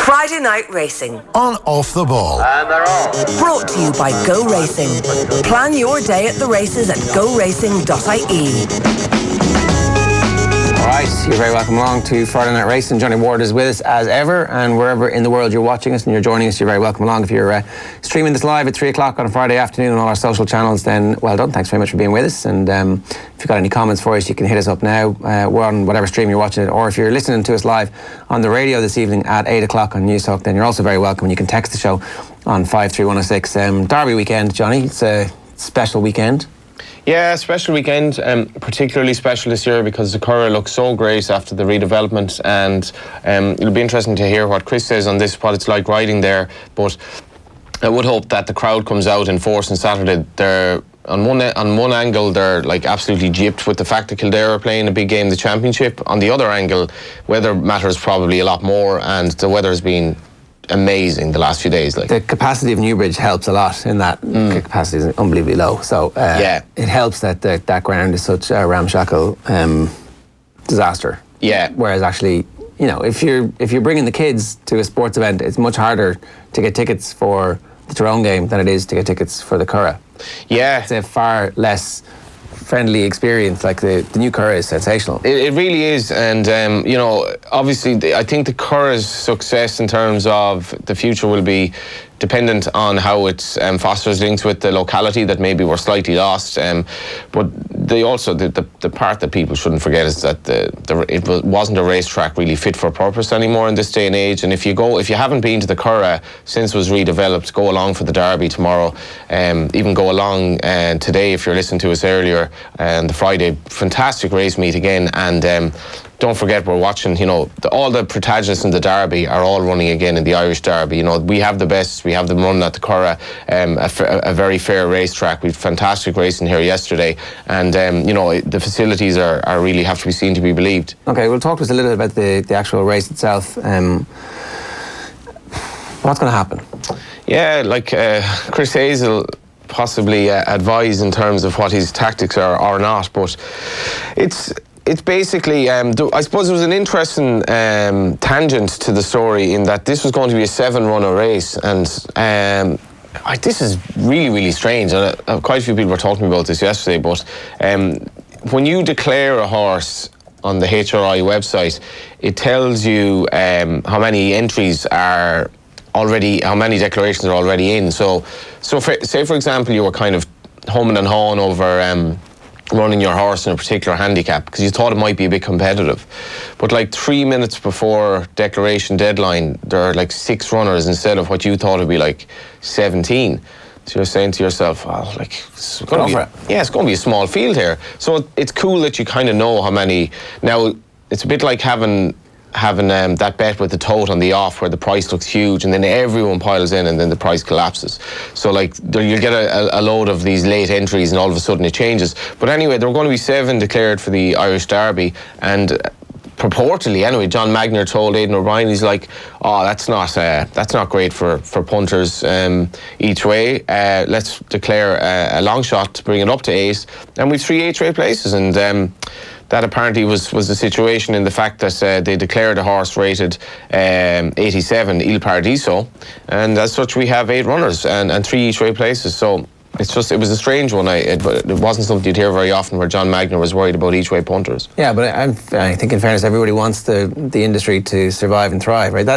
Friday Night Racing. On Off the Ball. And they're off. Brought to you by Go Racing. Plan your day at the races at goracing.ie. Alright, you're very welcome along to Friday Night Racing. Johnny Ward is with us as ever, and wherever in the world you're watching us and you're joining us, you're very welcome along. If you're streaming this live at 3 o'clock on a Friday afternoon on all our social channels, then well done. Thanks very much for being with us. And if you've got any comments for us, you can hit us up now. We're on whatever stream you're watching it, or if you're listening to us live on the radio this evening at 8 o'clock on Newstalk, then you're also very welcome, and you can text the show on 53106. Derby weekend, Johnny. It's a special weekend. Yeah, special weekend, particularly special this year because the Curragh looks so great after the redevelopment, and it'll be interesting to hear what Chris says on this, what it's like riding there. But I would hope that the crowd comes out in force on Saturday. They're on one angle, they're like absolutely gypped with the fact that Kildare are playing a big game, the championship. On the other angle, weather matters probably a lot more, and the weather has been amazing the last few days. Like, the capacity of Newbridge helps a lot in that. Capacity is unbelievably low, so yeah, it helps that that ground is such a ramshackle disaster. Yeah, whereas actually, you know, if you're bringing the kids to a sports event, it's much harder to get tickets for the Tyrone game than it is to get tickets for the Curragh. Yeah, it's a far less friendly experience. Like the new Curragh is sensational. It really is, and you know, obviously I think the Curragh's success in terms of the future will be dependent on how it fosters links with the locality that maybe were slightly lost. But the part that people shouldn't forget is that it wasn't a racetrack really fit for purpose anymore in this day and age. And if you haven't been to the Curragh since it was redeveloped, go along for the Derby tomorrow. Even go along today if you're listening to us earlier. And the Friday, fantastic race meet again. And don't forget, we're watching, you know, all the protagonists in the Derby are all running again in the Irish Derby. You know, we have the best, we have them running at the Curragh, a very fair racetrack. We had fantastic racing here yesterday, and you know, the facilities are really have to be seen to be believed. Okay, we'll talk to us a little bit about the actual race itself. What's going to happen? Yeah, like Chris Hayes will possibly advise in terms of what his tactics are or not, but it's basically, I suppose there was an interesting tangent to the story in that this was going to be a 7-runner race, and this is really, really strange. And quite a few people were talking about this yesterday, but when you declare a horse on the HRI website, it tells you how many entries are already, how many declarations are already in. So say for example you were kind of humming and hawing over running your horse in a particular handicap because you thought it might be a bit competitive, but like 3 minutes before declaration deadline there are like 6 runners instead of what you thought would be like 17. So you're saying to yourself, well, like, it's going to be a small field here. So it's cool that you kind of know how many. Now it's a bit like having that bet with the tote on the off where the price looks huge and then everyone piles in and then the price collapses. So like you'll get a load of these late entries and all of a sudden it changes. But anyway, there were going to be 7 declared for the Irish Derby, and purportedly anyway, John Magner told Aidan O'Brien, he's like, oh, that's not great for punters each way. Let's declare a long shot to bring it up to 8, and we've 3 8-way places. And that apparently was the situation in the fact that they declared a horse rated 87, Il Paradiso, and as such we have 8 runners and 3 each-way places. So it was a strange one. It wasn't something you'd hear very often where John Magner was worried about each-way punters. Yeah, but I think in fairness, everybody wants the industry to survive and thrive, right?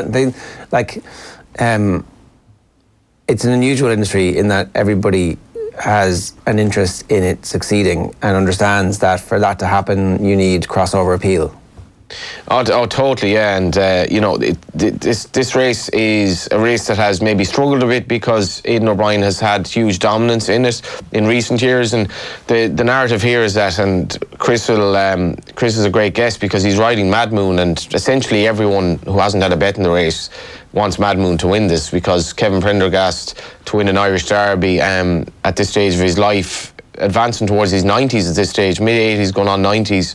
It's an unusual industry in that everybody has an interest in it succeeding and understands that for that to happen, you need crossover appeal. Oh, totally, yeah. And you know, this race is a race that has maybe struggled a bit because Aidan O'Brien has had huge dominance in it in recent years. And the narrative here is that, and Chris is a great guest because he's riding Madmoon, and essentially everyone who hasn't had a bet in the race wants Madmoon to win this because Kevin Prendergast to win an Irish Derby at this stage of his life, advancing towards his 90s at this stage, mid-80s going on 90s.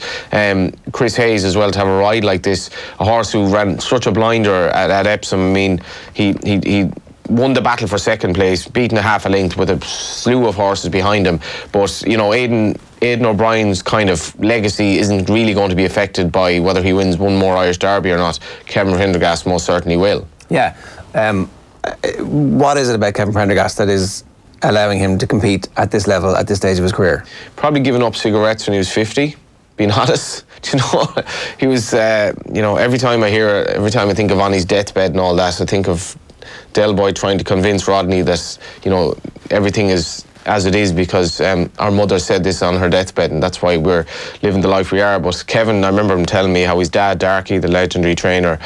Chris Hayes as well to have a ride like this, a horse who ran such a blinder at Epsom. I mean, he won the battle for second place, beaten a half a length with a slew of horses behind him. But, you know, Aidan O'Brien's kind of legacy isn't really going to be affected by whether he wins one more Irish Derby or not. Kevin Prendergast most certainly will. Yeah. What is it about Kevin Prendergast that is allowing him to compete at this level at this stage of his career? Probably giving up cigarettes when he was 50, being honest. Do you know, he was, every time I think of on his deathbed and all that, I think of Del Boy trying to convince Rodney that, everything is as it is because our mother said this on her deathbed, and that's why we're living the life we are. But Kevin, I remember him telling me how his dad, Darky, the legendary trainer,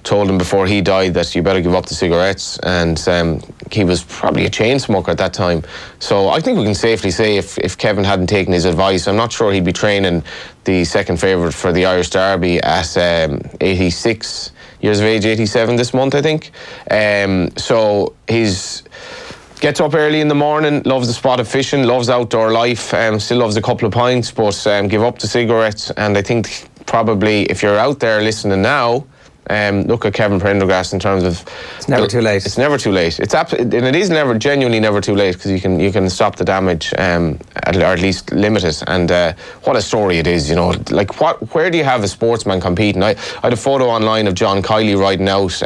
told him before he died that you better give up the cigarettes, and he was probably a chain smoker at that time. So I think we can safely say if Kevin hadn't taken his advice, I'm not sure he'd be training the second favourite for the Irish Derby at 86 years of age, 87 this month, I think. So he's gets up early in the morning, loves the spot of fishing, loves outdoor life, still loves a couple of pints, but give up the cigarettes. And I think probably if you're out there listening now, look at Kevin Prendergast in terms of... It's never too late. It's never too late. And it is genuinely never too late, because you can stop the damage, or at least limit it. And what a story it is, where do you have a sportsman competing? I had a photo online of John Kiley riding out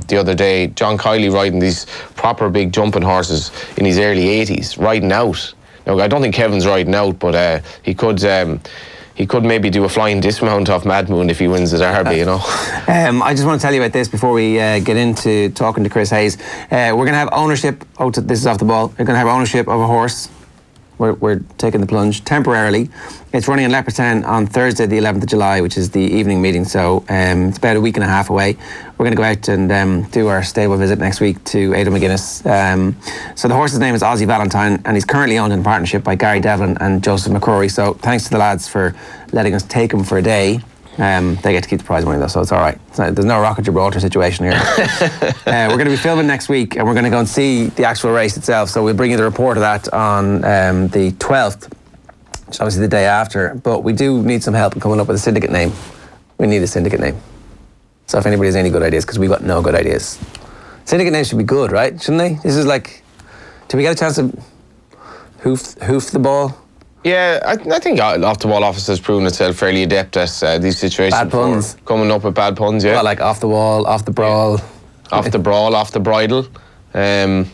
the other day. John Kiley riding these proper big jumping horses in his early 80s, riding out. Now, I don't think Kevin's riding out, but he could maybe do a flying dismount off Madmoon if he wins the Derby, I just want to tell you about this before we get into talking to Chris Hayes. We're going to have ownership. This is off the ball. We're going to have ownership of a horse. We're taking the plunge temporarily. It's running in Leopardstown on Thursday, the 11th of July, which is the evening meeting. So it's about a week and a half away. We're going to go out and do our stable visit next week to Aidan McGuinness. So the horse's name is Ozzy Valentine, and he's currently owned in partnership by Gary Devlin and Joseph McCrory. So thanks to the lads for letting us take him for a day. They get to keep the prize money though, so it's all right. There's no Rocket Gibraltar situation here. We're going to be filming next week, and we're going to go and see the actual race itself. So we'll bring you the report of that on the 12th, which is obviously the day after. But we do need some help in coming up with a syndicate name. We need a syndicate name. So if anybody has any good ideas, because we've got no good ideas. Syndicate names should be good, right? Shouldn't they? This is do we get a chance to hoof the ball? Yeah, I think Off the Wall office has proven itself fairly adept at these situations. Bad puns. Coming up with bad puns, yeah. Well, like off the wall, off the brawl. Yeah. Off the brawl, off the bridle. I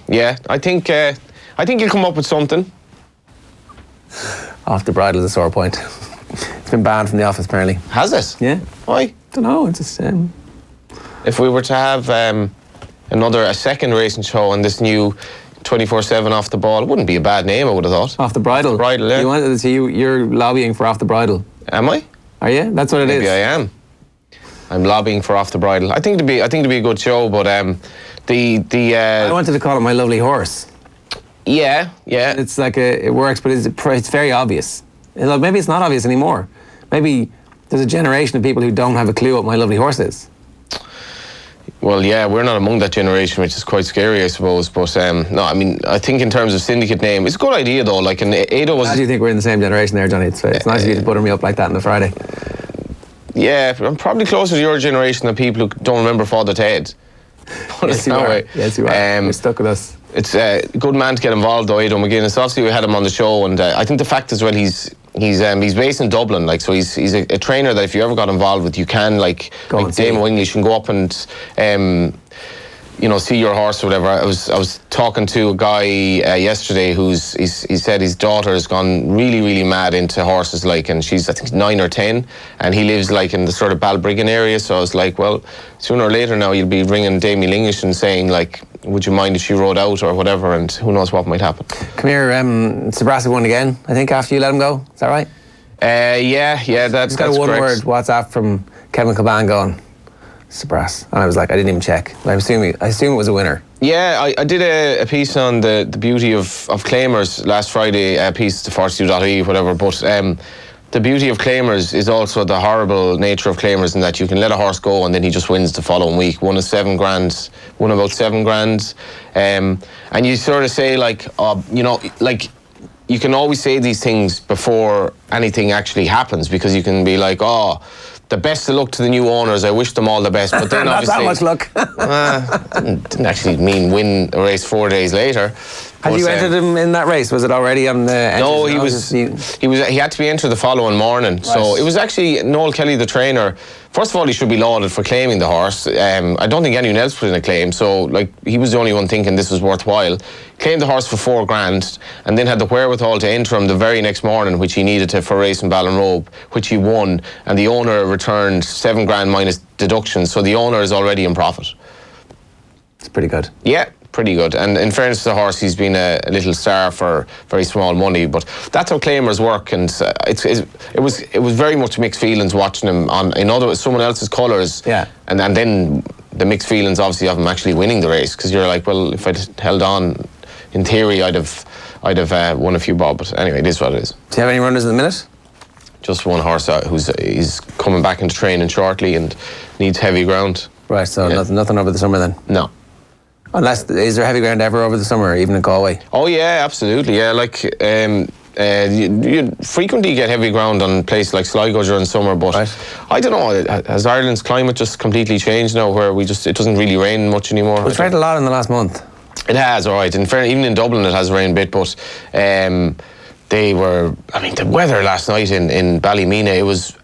think you'll come up with something. Off the bridle is a sore point. It's been banned from the office, apparently. Has it? Yeah. Why? Don't know, it's just... If we were to have a second racing show on this new 24/7 Off the Ball, it wouldn't be a bad name, I would have thought. Off the bridle? Bridle, yeah. You're lobbying for Off the Bridle. Am I? Are you? That's what it is. Maybe I am. I'm lobbying for Off the Bridle. I think it'd be a good show, but I wanted to call it My Lovely Horse. Yeah. It's it works, but it's very obvious. Maybe it's not obvious anymore. Maybe there's a generation of people who don't have a clue what My Lovely Horse is. Well, yeah, we're not among that generation, which is quite scary, I suppose. But no, I mean, I think in terms of syndicate name, it's a good idea though. Like, and Ada was. How do you think we're in the same generation there, Johnny? It's nice of you to butter me up like that on a Friday. Yeah, I'm probably closer to your generation than people who don't remember Father Ted. Yes, you are. Yes, you are. You're stuck with us. It's a good man to get involved though, Aidan McGuinness. Obviously, we had him on the show, and I think the fact as well he's based in Dublin, so he's a trainer that if you ever got involved with, you can like Damon English can go up and see your horse or whatever. I was talking to a guy yesterday he said his daughter has gone really, really mad into horses, and she's I think 9 or 10, and he lives in the sort of Balbriggan area. So I was like, well, sooner or later now you'll be ringing Damien English and saying would you mind if she rode out or whatever, and who knows what might happen. Come here, Sabrasi won again, I think, after you let him go. Is that right? Yeah, that's got a correct. one-word WhatsApp from Kevin Caban going, Sabras. And I was like, I didn't even check. I assume it was a winner. Yeah, I did a piece on the beauty of claimers last Friday, a piece to 42.ie, whatever, but the beauty of claimers is also the horrible nature of claimers in that you can let a horse go and then he just wins the following week. Won about 7 grand. And you sort of say you can always say these things before anything actually happens, because you can be like, the best of luck to the new owners. I wish them all the best. But then not obviously, that much luck. didn't actually mean win a race 4 days later. Had you entered him in that race? Was it already on the? No, he had to be entered the following morning. Right. So it was actually Noel Kelly, the trainer. First of all, he should be lauded for claiming the horse. I don't think anyone else put in a claim, so like he was the only one thinking this was worthwhile. Claimed the horse for $4,000, and then had the wherewithal to enter him the very next morning, which he needed to for racing Ballinrobe, which he won, and the owner returned $7,000 minus deductions. So the owner is already in profit. It's pretty good. Yeah. Pretty good, and in fairness to the horse, he's been a little star for very small money. But that's how claimers work, and it was very much mixed feelings watching him in someone else's colours. Yeah, and then the mixed feelings obviously of him actually winning the race, because you're like, well, if I'd held on, in theory, I'd have won a few bob. But anyway, it is what it is. Do you have any runners in the minute? Just one horse he's coming back into training shortly and needs heavy ground. Right, so nothing over the summer then. No. Unless, is there heavy ground ever over the summer, even in Galway? Oh yeah, absolutely. Yeah, like you frequently get heavy ground on places like Sligo during summer, but I don't know. Has Ireland's climate just completely changed now, where it doesn't really rain much anymore? It's rained a lot in the last month. It has, all right. In fairness, even in Dublin, it has rained a bit, but the weather last night in Ballymena, it was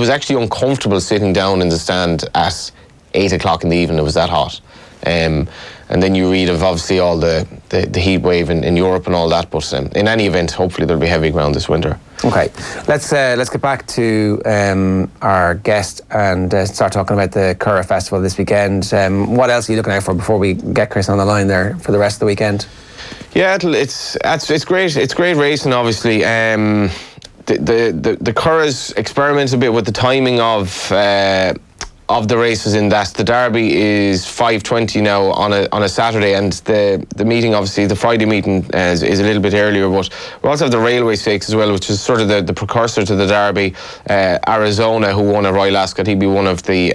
actually uncomfortable sitting down in the stand at 8 o'clock in the evening. It was that hot. And then you read of obviously all the heat wave in Europe and all that, but in any event, hopefully there'll be heavy ground this winter. Okay, let's get back to our guest and start talking about the Curragh Festival this weekend. What else are you looking out for before we get Chris on the line there for the rest of the weekend? Yeah, it's great. It's great racing, obviously. The Curragh's experimented a bit with the timing of the races, in that the Derby is 5:20 now on a Saturday, and the meeting, obviously the Friday meeting is a little bit earlier, but we also have the Railway Stakes as well, which is sort of the precursor to the Derby. Arizona, who won at Royal Ascot, he'd be one of the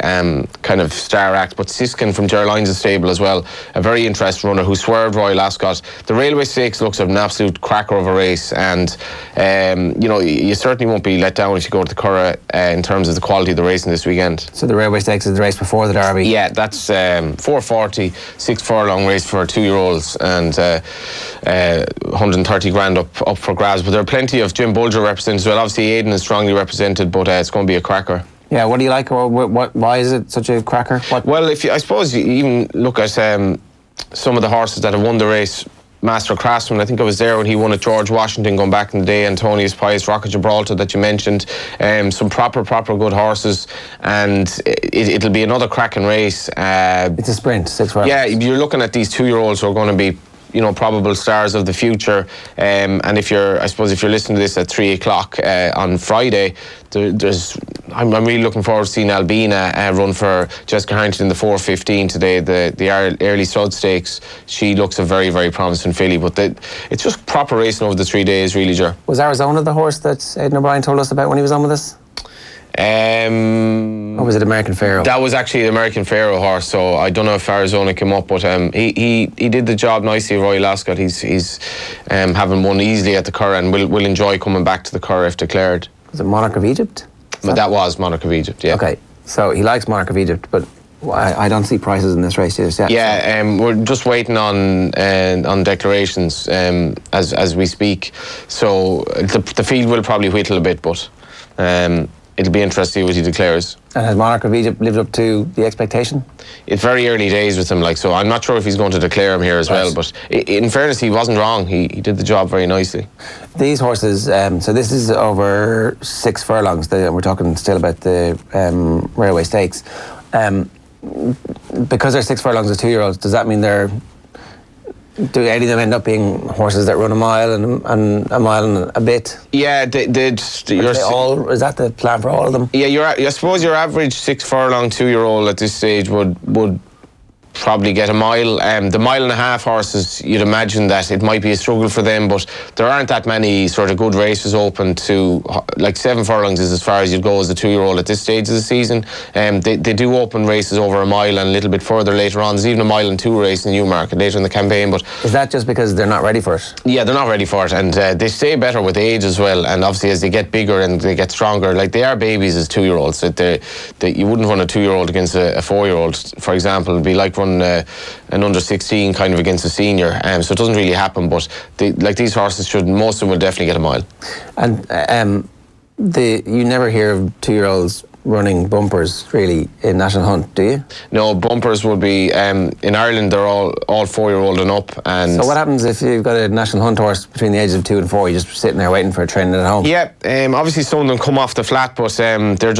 kind of star acts, but Siskin from Gerlines' stable as well, a very interesting runner who swerved Royal Ascot. The Railway Stakes looks like an absolute cracker of a race, and you certainly won't be let down if you go to the Curragh in terms of the quality of the racing this weekend. So the Railway Stakes is the race before the Derby? Yeah, that's 4:40, 6 furlong race for 2-year-olds, and 130 grand up for grabs. But there are plenty of Jim Bulger represented as well. Obviously Aidan is strongly represented, but it's going to be a cracker. Yeah, what do you like, or why is it such a cracker? Well, I suppose you even look at some of the horses that have won the race. Master Craftsman, I think I was there when he won at George Washington going back in the day. Antonius Pius, Rocket Gibraltar that you mentioned, some proper good horses, and it'll be another cracking race. It's a sprint, 6 furlongs. Yeah, you're looking at these 2-year-olds who are going to be, probable stars of the future. And if you're listening to this at 3 o'clock on Friday, I'm really looking forward to seeing Albina run for Jessica Harrington in the 4:15 today, the early stud stakes. She looks a very, very promising filly, but it's just proper racing over the 3 days, really, Ger. Was Arizona the horse that Aidan O'Brien told us about when he was on with us? Or was it American Pharaoh? That was actually the American Pharaoh horse, so I don't know if Arizona came up, but he did the job nicely at Royal Ascot. He's having won easily at the Curragh, and will enjoy coming back to the Curragh if declared. Was it Monarch of Egypt? But that was Monarch of Egypt, yeah. Okay, so he likes Monarch of Egypt, but I don't see prices in this race yet. Yeah, we're just waiting on declarations as we speak. So the field will probably whittle a bit, but it'll be interesting to see what he declares. And has Monarch of Egypt lived up to the expectation? It's very early days with him, so I'm not sure if he's going to declare him here as well. But in fairness, he wasn't wrong. He did the job very nicely. These horses, so this is over 6 furlongs. We're talking still about the Railway Stakes. Because they're 6 furlongs of 2-year-olds, does that mean do any of them end up being horses that run a mile and a mile and a bit? Yeah, is that the plan for all of them? Yeah, I suppose your average 6 furlong 2-year-old at this stage would probably get a mile. The 1.5 mile horses, you'd imagine that it might be a struggle for them, but there aren't that many sort of good races open to, like 7 furlongs is as far as you'd go as a 2-year-old at this stage of the season. They do open races over a mile and a little bit further later on. There's even a 1.2 mile race in Newmarket later in the campaign. But is that just because they're not ready for it? Yeah, they're not ready for it, and they stay better with age as well. And obviously as they get bigger and they get stronger, like they are babies as 2-year-olds. You wouldn't run a 2-year-old against a 4-year-old, for example. It'd be like run an under-16 kind of against a senior. So it doesn't really happen, but these horses most of them will definitely get a mile. And you never hear of 2-year-olds running bumpers really in National Hunt, do you? No, bumpers would be in Ireland. They're all 4-year-old and up. And so what happens if you've got a National Hunt horse between the ages of 2 and 4? You're just sitting there waiting for a training at home. Yeah, obviously some of them come off the flat, but they'd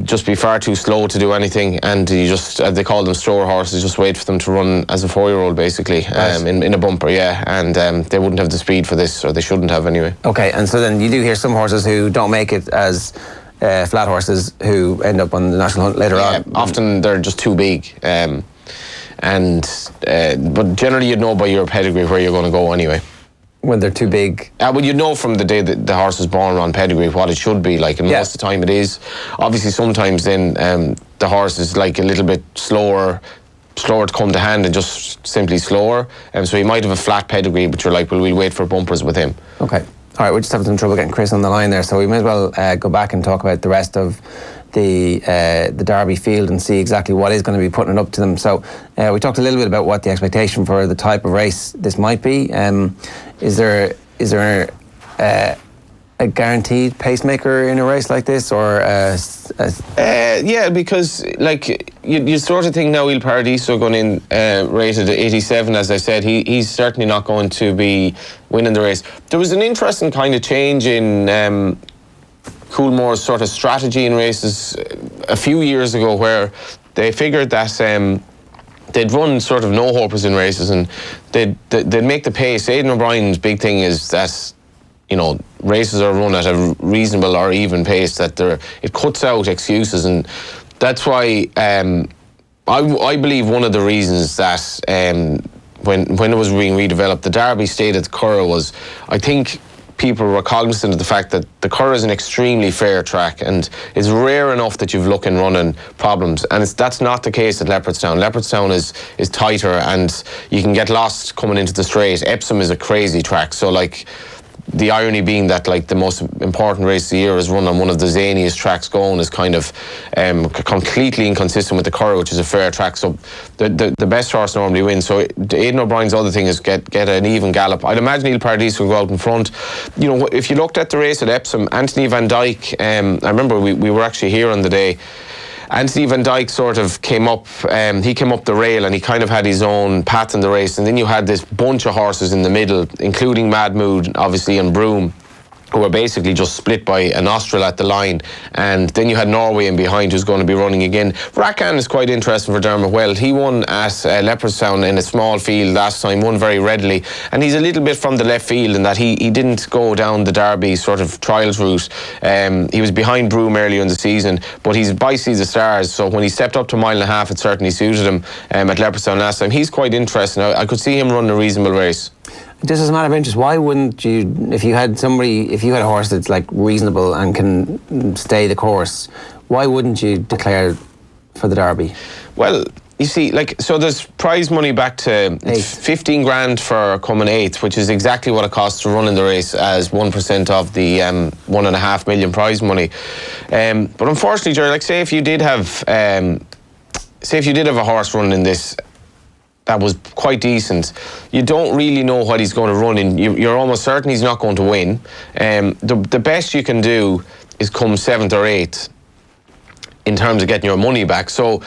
just be far too slow to do anything, and you just they call them store horses. Just wait for them to run as a 4-year-old basically. Right. In a bumper, yeah, and they wouldn't have the speed for this, or they shouldn't have anyway. Okay, and so then you do hear some horses who don't make it as flat horses who end up on the National Hunt later on. Often they're just too big, but generally you'd know by your pedigree where you're going to go anyway. When they're too big? Well, you know from the day that the horse is born on pedigree what it should be like, and most of the time it is. Obviously sometimes then the horse is like a little bit slower to come to hand and just simply slower, so he might have a flat pedigree, but you're like, well, we'll wait for bumpers with him. Okay. All right, we're just having some trouble getting Chris on the line there, so we may as well go back and talk about the rest of the Derby field and see exactly what is going to be putting it up to them. So we talked a little bit about what the expectation for the type of race this might be. Is there a guaranteed pacemaker in a race like this, or yeah, because like you sort of think now Il Paradiso going in rated at 87, as I said, he's certainly not going to be winning the race. There was an interesting kind of change in Coolmore's sort of strategy in races a few years ago, where they figured that they'd run sort of no-hopers in races, and they'd make the pace. Aidan O'Brien's big thing is that, you know, races are run at a reasonable or even pace, that it cuts out excuses, and that's why I believe one of the reasons that when it was being redeveloped, the Derby stayed at Curragh was, I think people were cognizant of the fact that the Curragh is an extremely fair track, and it's rare enough that you've looking running problems, and that's not the case at Leopardstown. Leopardstown is tighter, and you can get lost coming into the straight. Epsom is a crazy track, so like, the irony being that like the most important race of the year is run on one of the zaniest tracks going is kind of completely inconsistent with the Curragh, which is a fair track. So the best horse normally wins. So Aidan O'Brien's other thing is get an even gallop. I'd imagine Il Paradiso will go out in front. You know, if you looked at the race at Epsom, Anthony Van Dyke, I remember we were actually here on the day. Anthony Van Dyke sort of came up, he came up the rail, and he kind of had his own path in the race, and then you had this bunch of horses in the middle, including Madmoon, obviously, and Broome, who were basically just split by a nostril at the line, and then you had Norway in behind, who's going to be running again. Rakan is quite interesting for Dermot Weld. He won at Leopardstown in a small field last time, won very readily, and he's a little bit from the left field in that he didn't go down the Derby sort of trials route. He was behind Broome earlier in the season, but he's by Sea the Stars, so when he stepped up to 1.5 miles, it certainly suited him at Leopardstown last time. He's quite interesting. I could see him running a reasonable race. Just as a matter of interest, why wouldn't you, if you had a horse that's like reasonable and can stay the course, why wouldn't you declare for the Derby? Well, you see, like, so there's prize money back to 15 grand for coming 8th, which is exactly what it costs to run in the race as 1% of the 1.5 million prize money. But unfortunately, Jerry, like, say if you did have a horse running in this that was quite decent, you don't really know what he's going to run in. You're almost certain he's not going to win. The best you can do is come 7th or 8th in terms of getting your money back. So,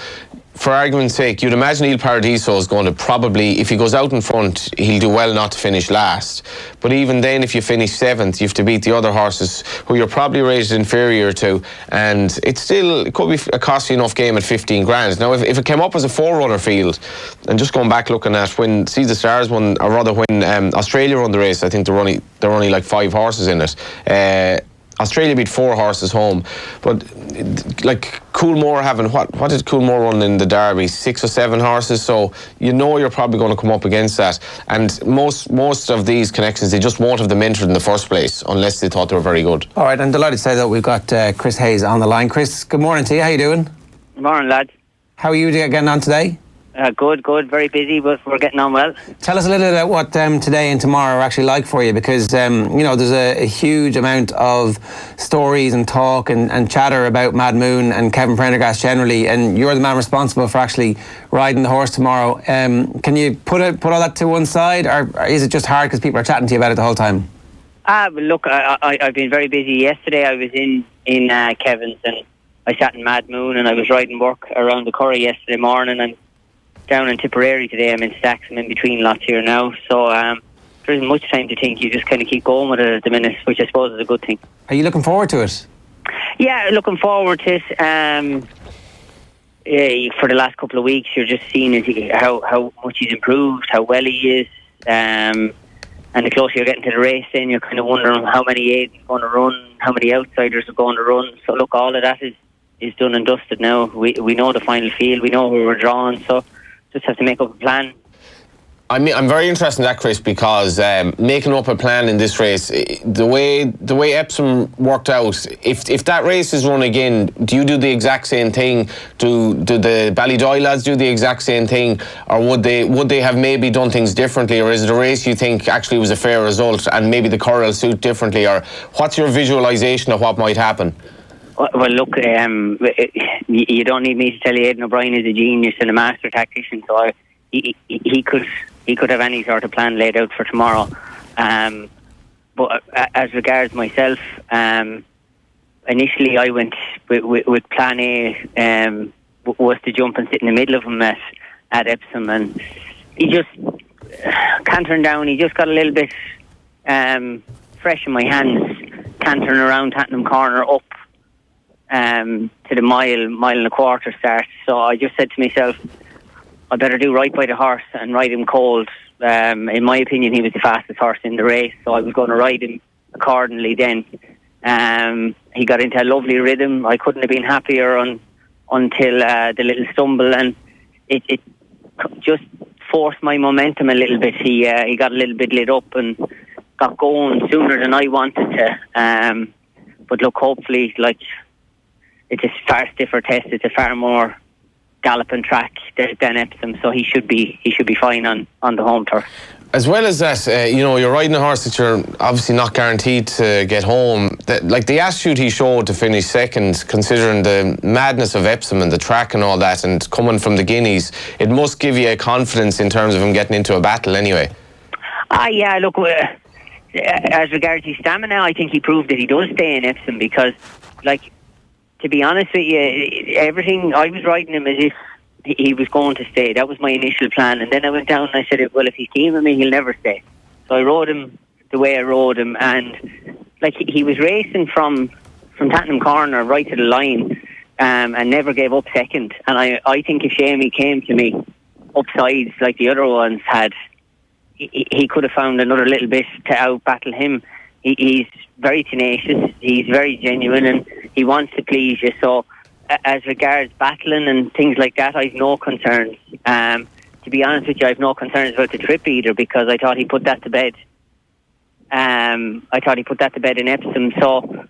for argument's sake, you'd imagine Il Paradiso is going to probably, if he goes out in front, he'll do well not to finish last. But even then, if you finish 7th, you have to beat the other horses who you're probably rated inferior to, and it could be a costly enough game at 15 grand. Now, if it came up as a 4-runner field, and just going back looking at when Sea the Stars won, or rather when Australia won the race, I think there were only like 5 horses in it. Australia beat 4 horses home, but like Coolmore having what did Coolmore run in the Derby? 6 or 7 horses, so you know you're probably going to come up against that. And most of these connections, they just won't have them entered in the first place unless they thought they were very good. All right, I'm delighted to say that we've got Chris Hayes on the line. Chris, good morning to you. How you doing? Good morning, lads. How are you getting on today? Good. Very busy, but we're getting on well. Tell us a little bit about what today and tomorrow are actually like for you, because there's a huge amount of stories and talk and chatter about Madmoon and Kevin Prendergast generally, and you're the man responsible for actually riding the horse tomorrow. Can you put all that to one side, or is it just hard because people are chatting to you about it the whole time? Look, I've been very busy. Yesterday I was in Kevin's, and I sat in Madmoon, and I was riding work around the Curragh yesterday morning, and down in Tipperary today. I'm in Stacks. I'm in between lots here now, so there isn't much time to think. You just kind of keep going with it at the minute, which I suppose is a good thing. Are you looking forward to it? Yeah, looking forward to it. For the last couple of weeks, you're just seeing how much he's improved, how well he is, and the closer you're getting to the race, then you're kind of wondering how many Aiden's going to run, how many outsiders are going to run. So look, all of that is done and dusted now. We know the final field, we know where we're drawing, so just have to make up a plan. I'm very interested in that, Chris, because making up a plan in this race, the way Epsom worked out, if that race is run again, do you do the exact same thing? Do the Ballydoyle lads do the exact same thing, or would they have maybe done things differently, or is it a race you think actually was a fair result and maybe the Curragh will suit differently, or what's your visualisation of what might happen? Well, look, you don't need me to tell you Aidan O'Brien is a genius and a master tactician, so he could have any sort of plan laid out for tomorrow. But as regards myself, initially I went with plan A, was to jump and sit in the middle of him at Epsom, and he just cantering down. He just got a little bit fresh in my hands, cantering around Tottenham Corner up to the mile and a quarter start. So I just said to myself, I better do right by the horse and ride him cold. In my opinion, he was the fastest horse in the race, so I was going to ride him accordingly then. He got into a lovely rhythm. I couldn't have been happier until the little stumble, and it just forced my momentum a little bit. He got a little bit lit up and got going sooner than I wanted to. But look, hopefully, it's a far stiffer test. It's a far more galloping track than Epsom, so he should be fine on the home turf. As well as that, you're riding a horse that you're obviously not guaranteed to get home. The attitude he showed to finish second, considering the madness of Epsom and the track and all that, and coming from the Guineas, it must give you a confidence in terms of him getting into a battle anyway. Yeah, look, as regards his stamina, I think he proved that he does stay in Epsom, because, to be honest with you, everything, I was riding him as if he was going to stay. That was my initial plan. And then I went down and I said, well, if he's keen with me, he'll never stay. So I rode him the way I rode him. And he was racing from Tottenham Corner right to the line, and never gave up second. And I think if Shamey came to me upsides like the other ones had, he could have found another little bit to out-battle him. He's very tenacious, he's very genuine, and he wants to please you. So as regards battling and things like that, I've no concerns. To be honest with you, I've no concerns about the trip either, because I thought he put that to bed. In Epsom. So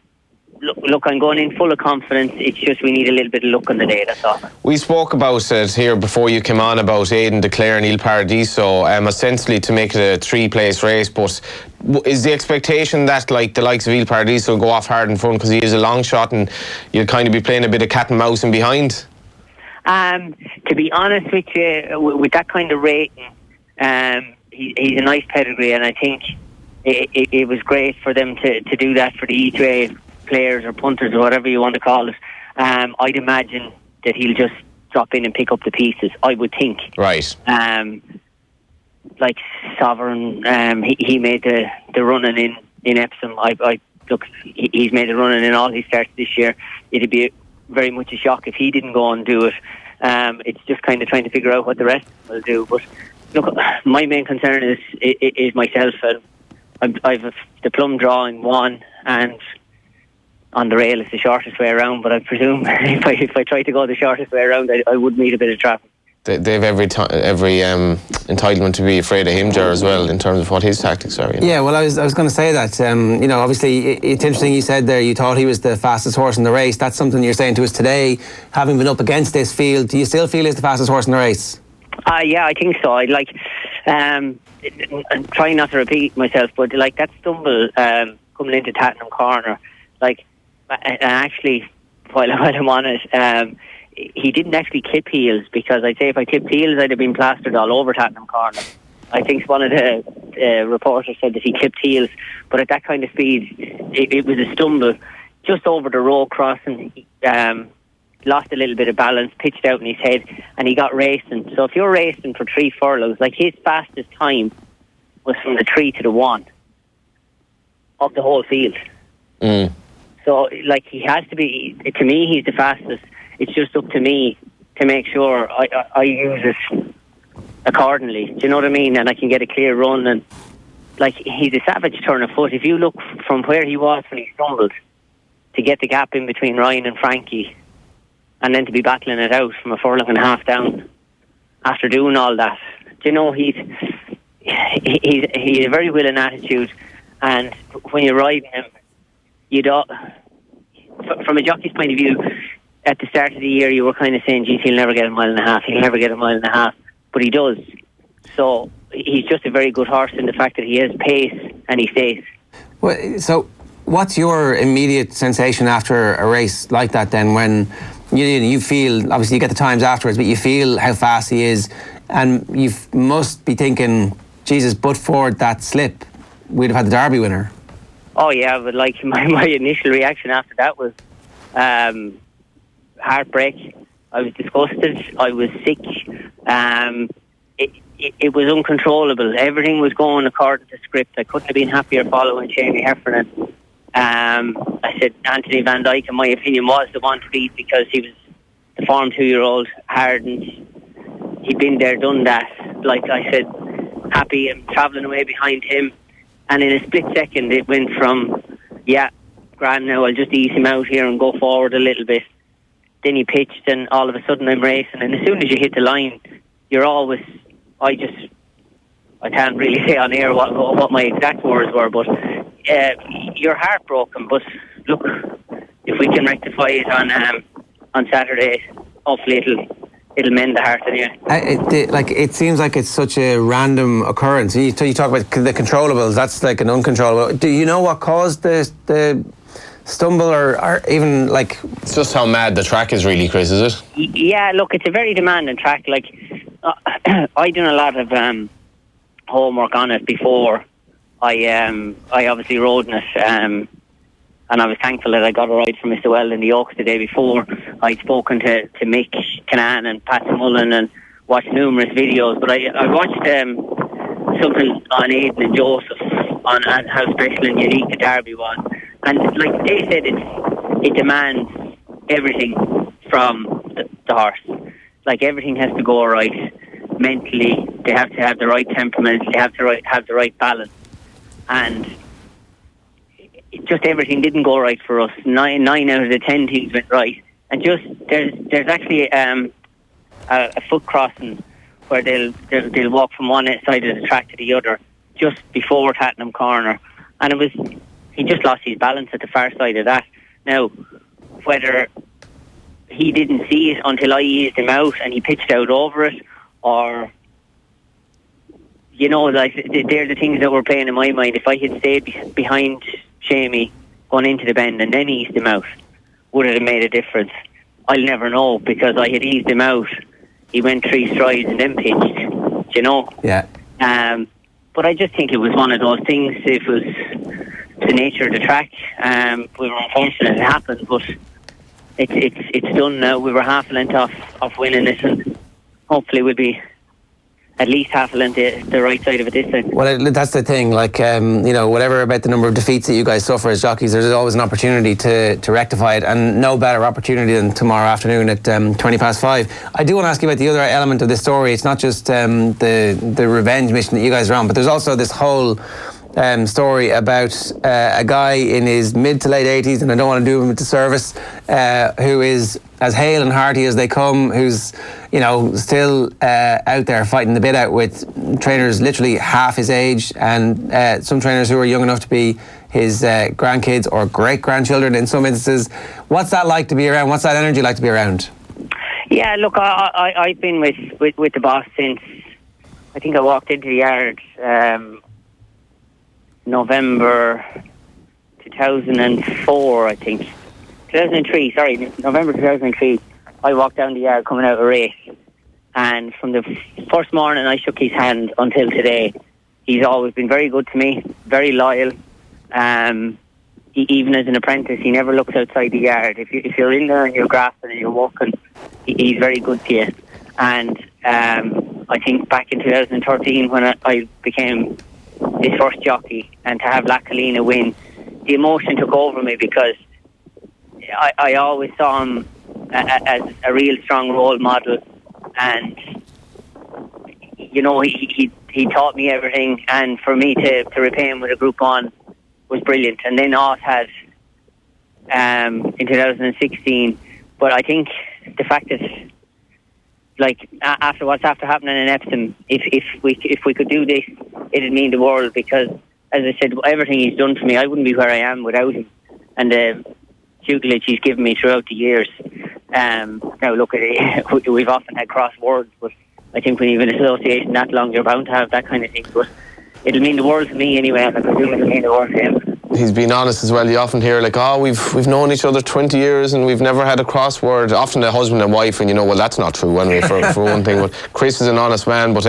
look, I'm going in full of confidence. It's just we need a little bit of luck on the day, that's all. We spoke about it here before you came on, about Aidan Declare and Il Paradiso, essentially to make it a three-place race. But is the expectation that the likes of Il Paradiso will go off hard and fun because he is a long shot, and you'll kind of be playing a bit of cat and mouse in behind? To be honest with you, with that kind of rating, he's a nice pedigree, and I think it was great for them to do that for the E2A players or punters or whatever you want to call it. I'd imagine that he'll just drop in and pick up the pieces, I would think. Right. Like Sovereign, he made the running in Epsom. Look, he's made the running in all his starts this year. It'd be very much a shock if he didn't go and do it. It's just kind of trying to figure out what the rest will do. But look, my main concern is myself. I've the plum drawing one, and on the rail it's the shortest way around, but I presume if I try to go the shortest way around, I would meet a bit of traffic. They've every entitlement to be afraid of him, Ger, as well, in terms of what his tactics are. Yeah, well, I was going to say that. Obviously, it's interesting you said there you thought he was the fastest horse in the race. That's something you're saying to us today, having been up against this field. Do you still feel he's the fastest horse in the race? Yeah, I think so. I'd like, I'm trying not to repeat myself, but like that stumble coming into Tattenham corner, like, and actually, while I'm on it, he didn't actually clip heels, because I'd say if I clipped heels, I'd have been plastered all over Tattenham corner. I think one of the reporters said that he clipped heels, but at that kind of speed, it was a stumble just over the road crossing. Lost a little bit of balance, pitched out in his head, and he got racing. So if you're racing for 3 furlongs, like his fastest time was from the 3 to the 1 of the whole field. So like he has to be, to me, he's the fastest. It's just up to me to make sure I use it accordingly. Do you know what I mean? And I can get a clear run. And like, he's a savage turn of foot. If you look from where he was when he stumbled to get the gap in between Ryan and Frankie, and then to be battling it out from a furlong and a half down after doing all that, do you know, he's a very willing attitude. And when you're riding him, you don't, from a jockey's point of view, at the start of the year you were kind of saying, geez, he'll never get a mile and a half, he'll never get a mile and a half, but he does. So he's just a very good horse in the fact that he has pace and he stays. Well, so what's your immediate sensation after a race like that then, when you feel, obviously you get the times afterwards, but you feel how fast he is, and you must be thinking, Jesus, but for that slip, we'd have had the Derby winner. Oh yeah, but like my initial reaction after that was heartbreak. I was disgusted. I was sick. It was uncontrollable. Everything was going according to script. I couldn't have been happier following Shamie Heffernan. I said Anthony Van Dyke, in my opinion, was the one to beat, because he was the form 2-year-old, hardened. He'd been there, done that. Like I said, happy and travelling away behind him. And in a split second, it went from, yeah, grand now, I'll just ease him out here and go forward a little bit. Then he pitched, and all of a sudden I'm racing. And as soon as you hit the line, you're always, I can't really say on air what my exact words were, but you're heartbroken. But look, if we can rectify it on Saturday, hopefully it'll mend the heart anyway. It seems like it's such a random occurrence. You talk about the controllables, that's like an uncontrollable. Do you know what caused the stumble, or even like... It's just how mad the track is really, Chris, is it? Yeah, look, it's a very demanding track. Like, I done a lot of homework on it before I obviously rode in it, and I was thankful that I got a ride from Mr. Well in the Oaks the day before. I'd spoken to Mick Canan and Pat Mullen and watched numerous videos, but I watched something on Aidan and Joseph on how special and unique the Derby was. And like they said, it demands everything from the horse. Like, everything has to go right mentally. They have to have the right temperament. They have to have the right balance. And just everything didn't go right for us. 9 out of the 10 things went right. And just there's actually a foot crossing where they'll walk from one side of the track to the other just before Tattenham corner, and he just lost his balance at the far side of that. Now, whether he didn't see it until I eased him out and he pitched out over it, or, you know, like, they're the things that were playing in my mind. If I had stayed behind Shamie going into the bend and then eased him out, would it have made a difference? I'll never know, because I had eased him out. He went 3 strides and then pitched, you know? Yeah. But I just think it was one of those things. It was the nature of the track. We were unfortunate it happened, but it's done now. We were half a length off winning it, and hopefully we'll be at least half a length the right side of it this time. Well, that's the thing. Like, you know, whatever about the number of defeats that you guys suffer as jockeys, there's always an opportunity to rectify it, and no better opportunity than tomorrow afternoon at 5:20. I do want to ask you about the other element of this story. It's not just the revenge mission that you guys are on, but there's also this whole story about a guy in his mid to late 80s, and I don't want to do him a disservice, who is as hale and hearty as they come, who's, you know, still out there fighting the bit out with trainers literally half his age, and some trainers who are young enough to be his grandkids or great-grandchildren in some instances. What's that like to be around? What's that energy like to be around? Yeah, look, I've been with the boss since I think I walked into the yard November 2004, I think. 2003, sorry, November 2003. I walked down the yard coming out of a race. And from the first morning I shook his hand until today, he's always been very good to me, very loyal. Even as an apprentice, he never looks outside the yard. If you're in there and you're grasping and you're walking, he's very good to you. And I think back in 2013 when I became his first jockey, and to have Lacalina win, the emotion took over me because I always saw him as a real strong role model, and you know he taught me everything, and for me to repay him with a Group 1 was brilliant. And then Oz had in 2016, but I think the fact that like after what's after happening in Epsom, if we could do this, it'd mean the world, because as I said, everything he's done for me, I wouldn't be where I am without him, and the tutelage he's given me throughout the years. Now look, we've often had cross words, but I think when you've an association that long, you're bound to have that kind of thing. But it'll mean the world to me anyway, and I presume it'll mean the world to him. He's been honest as well. You often hear like, oh, we've known each other 20 years and we've never had a crossword. Often a husband and wife, and you know, well, that's not true anyway for one thing. But Chris is an honest man, but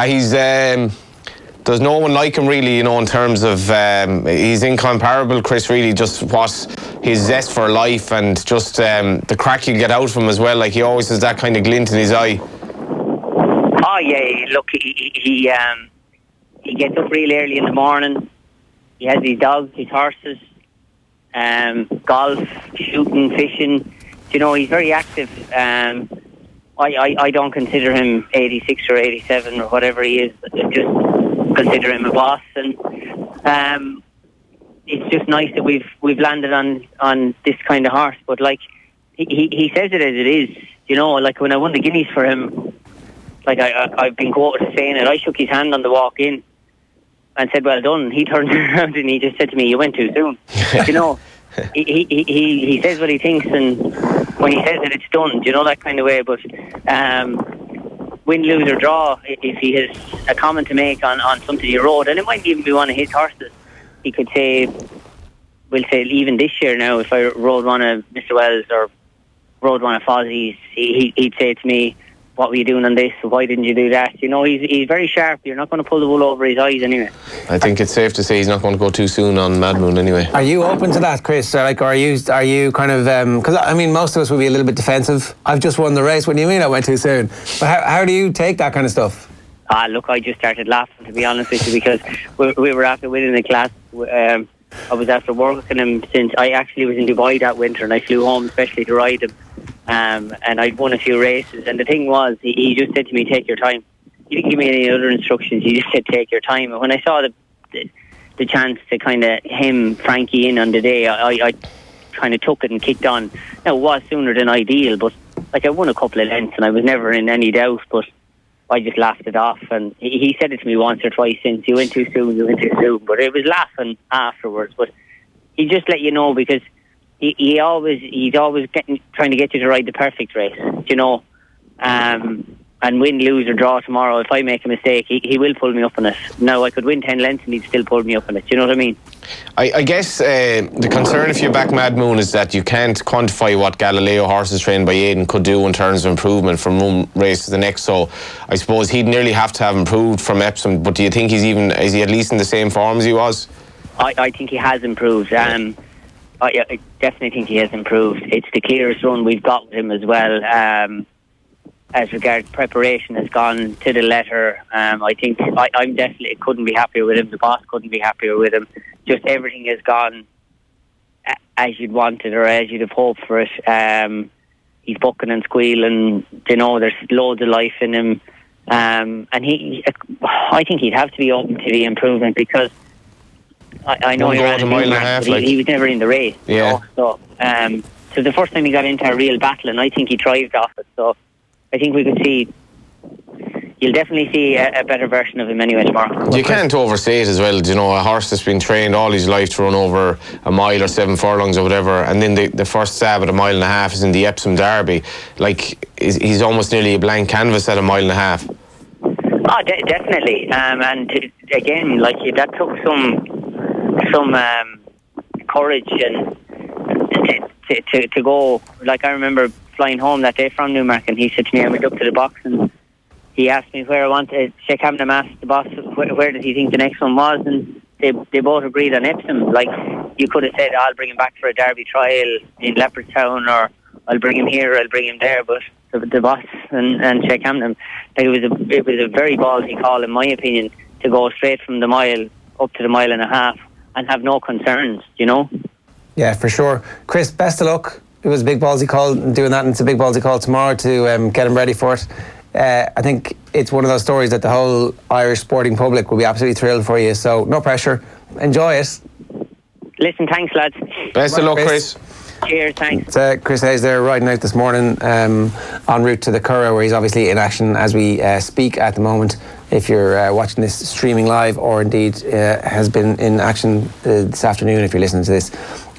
he's there's no one like him really, you know, in terms of he's incomparable, Chris, really, just what his zest for life and just the crack you get out of him as well. Like, he always has that kind of glint in his eye. Oh yeah, look, he gets up real early in the morning. He has his dogs, his horses, golf, shooting, fishing. You know, he's very active. I don't consider him 86 or 87 or whatever he is. I just consider him a boss, and it's just nice that we've landed on this kind of horse. But like he says it as it is. You know, like when I won the Guineas for him, like I've been quoted as saying it. I shook his hand on the walk in and said, "Well done." He turned around and he just said to me, "You went too soon." You know, he says what he thinks, and when he says it, it's done. You know, that kind of way. But win, lose or draw, if he has a comment to make on something he rode, and it might even be one of his horses, he could say, we'll say even this year now, if I rode one of Mr. Wells or rode one of Fozzie's, he'd say to me, "What were you doing on this? Why didn't you do that?" You know, he's very sharp. You're not going to pull the wool over his eyes anyway. I think it's safe to say he's not going to go too soon on Madmoon anyway. Are you open to that, Chris? Like, are you kind of because I mean, most of us would be a little bit defensive. I've just won the race. What do you mean I went too soon? But how do you take that kind of stuff? Look, I just started laughing, to be honest with you, because we were after winning the class. I was after working him since I actually was in Dubai that winter, and I flew home especially to ride him. And I'd won a few races, and the thing was, he just said to me, "Take your time." He didn't give me any other instructions. He just said, "Take your time." And when I saw the chance to kind of hem Frankie in on the day, I kind of took it and kicked on. Now, it was sooner than ideal, but like I won a couple of lengths and I was never in any doubt, but I just laughed it off. And he said it to me once or twice since, "You went too soon, you went too soon." But it was laughing afterwards. But he just let you know, because he's always trying to get you to ride the perfect race, you know. And win, lose or draw tomorrow, if I make a mistake, he will pull me up on it. Now, I could win 10 lengths and he'd still pull me up on it. You know what I mean? I guess the concern if you back Madmoon is that you can't quantify what Galileo horses trained by Aidan could do in terms of improvement from one race to the next. So I suppose he'd nearly have to have improved from Epsom. But do you think is he at least in the same form as he was? I think he has improved. I definitely think he has improved. It's the clearest run we've got with him as well. As regards preparation, has gone to the letter. I think I'm definitely couldn't be happier with him. The boss couldn't be happier with him. Just everything has gone as you'd wanted or as you'd have hoped for it. He's bucking and squealing. You know, there's loads of life in him. And I think he'd have to be open to the improvement, because I know he ran a mile and a half. He was never in the race. Yeah. You know? So the first time he got into a real battle, and I think he thrived off it. So I think we could see, you'll definitely see a better version of him anyway tomorrow. You can't overstate it as well. You know, a horse that's been trained all his life to run over a mile or 7 furlongs or whatever, and then the first stab at a mile and a half is in the Epsom Derby. Like, he's almost nearly a blank canvas at a mile and a half. Oh, definitely. And again, like, that took some courage and to go. Like, I remember flying home that day from Newmarket, and he said to me, I went up to the box and he asked me where I wanted. Sheikh Hamdan asked the boss where did he think the next one was, and they both agreed on Epsom. Like, you could have said, I'll bring him back for a Derby trial in Leopardstown, or I'll bring him here, or I'll bring him there. But the boss and Sheikh Hamdan, like, it was a very ballsy call, in my opinion, to go straight from the mile up to the mile and a half and have no concerns, you know? Yeah, for sure. Chris, best of luck. It was a big ballsy call doing that, and it's a big ballsy call tomorrow to get him ready for it. I think it's one of those stories that the whole Irish sporting public will be absolutely thrilled for you, so no pressure. Enjoy it. Listen, thanks, lads. Best of luck, Chris. Cheers, thanks. It's Chris Hayes there, riding out this morning en route to the Curragh, where he's obviously in action as we speak at the moment. If you're watching this streaming live, or indeed has been in action this afternoon, if you're listening to this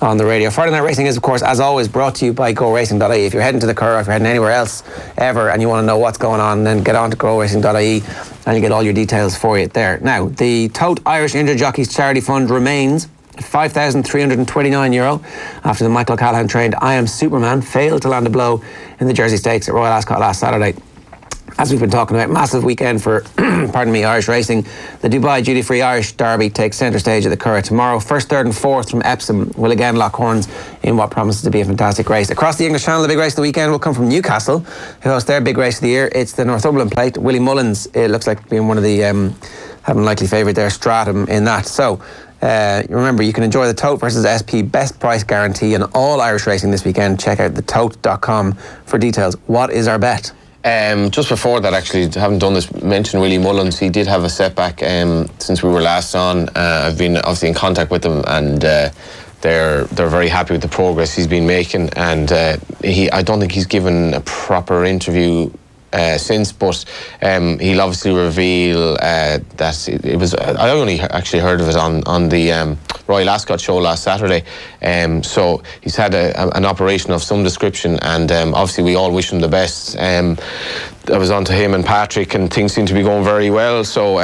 on the radio. Friday Night Racing is, of course, as always, brought to you by GoRacing.ie. If you're heading to the Curragh, if you're heading anywhere else ever, and you want to know what's going on, then get on to GoRacing.ie and you get all your details for you there. Now, the Tote Irish Injured Jockeys Charity Fund remains €5,329 after the Michael O'Callaghan trained I Am Superman failed to land a blow in the Jersey Stakes at Royal Ascot last Saturday. As we've been talking about, massive weekend for, Irish racing. The Dubai Duty Free Irish Derby takes centre stage at the Curragh tomorrow. First, third and fourth from Epsom will again lock horns in what promises to be a fantastic race. Across the English Channel, the big race of the weekend will come from Newcastle, who host their big race of the year. It's the Northumberland Plate. Willie Mullins, it looks like being one of the having likely favourite there, Stratham in that. So, remember, you can enjoy the Tote versus SP best price guarantee in all Irish racing this weekend. Check out thetote.com for details. What is our bet? Just before that, actually, haven't done this, mention Willie Mullins. He did have a setback since we were last on. I've been obviously in contact with him, and they're very happy with the progress he's been making. And I don't think he's given a proper interview since, but he'll obviously reveal that it was. I only actually heard of it on the Royal Ascot show last Saturday. So he's had an operation of some description, and obviously we all wish him the best. I was on to him and Patrick, and things seem to be going very well. So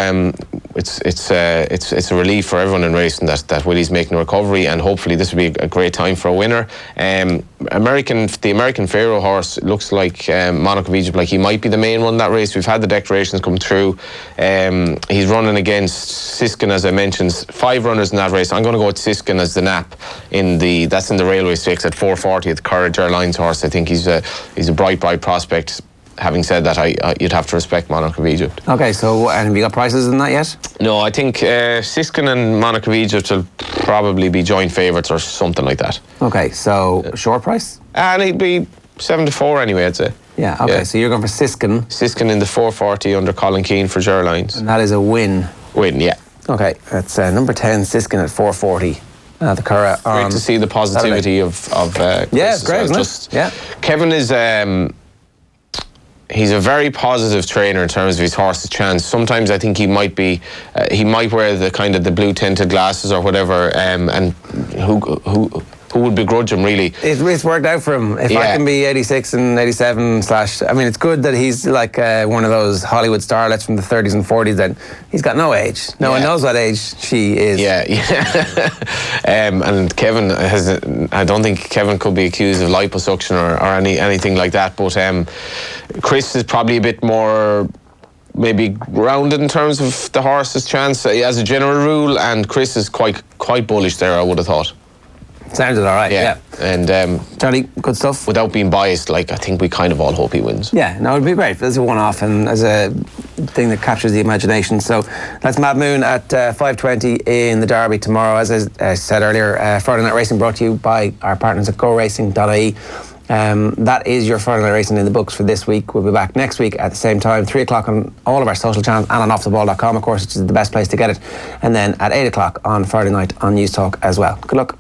it's a relief for everyone in racing that Willie's making a recovery, and hopefully this will be a great time for a winner. The American Pharaoh horse looks like Monarch of Egypt, like he might be the main one in that race. We've had the declarations come through. He's running against Siskin, as I mentioned. 5 runners in that race. I'm going to go with Siskin as the nap that's in the Railway Stakes at 4:40 at the Curragh Airlines horse. I think he's a bright prospect. Having said that, you'd have to respect Monarch of Egypt. Okay, so and have you got prices in that yet? No, I think Siskin and Monarch of Egypt will probably be joint favourites or something like that. Okay, so short price? And he'd be 7-4 anyway, I'd say. Yeah, okay, yeah. So you're going for Siskin. Siskin in the 4:40 under Colin Keane for Airlines. And that is a win. Win, yeah. Okay, that's number 10, Siskin at 4:40. The Curragh. Great to see the positivity of yeah, it's great, isn't it? Yeah. Kevin is he's a very positive trainer in terms of his horse's chance. Sometimes I think he might wear the kind of the blue tinted glasses or whatever, and who would begrudge him, really? It's worked out for him. If I can be 86 and 87 / I mean, it's good that he's like one of those Hollywood starlets from the 30s and 40s that he's got no age. No one knows what age she is. Yeah. And Kevin I don't think Kevin could be accused of liposuction or anything like that, but Chris is probably a bit more maybe grounded in terms of the horse's chance as a general rule, and Chris is quite bullish there, I would have thought. Sounded all right, yeah. And Johnny, good stuff. Without being biased, I think we kind of all hope he wins. Yeah, no, it'd be great. It's a one-off and as a thing that captures the imagination. So that's Madmoon at 5:20 in the Derby tomorrow. As I said earlier, Friday Night Racing brought to you by our partners at GoRacing.ie. That is your Friday Night Racing in the books for this week. We'll be back next week at the same time, 3 o'clock on all of our social channels and on offtheball.com, of course, which is the best place to get it. And then at 8 o'clock on Friday night on News Talk as well. Good luck.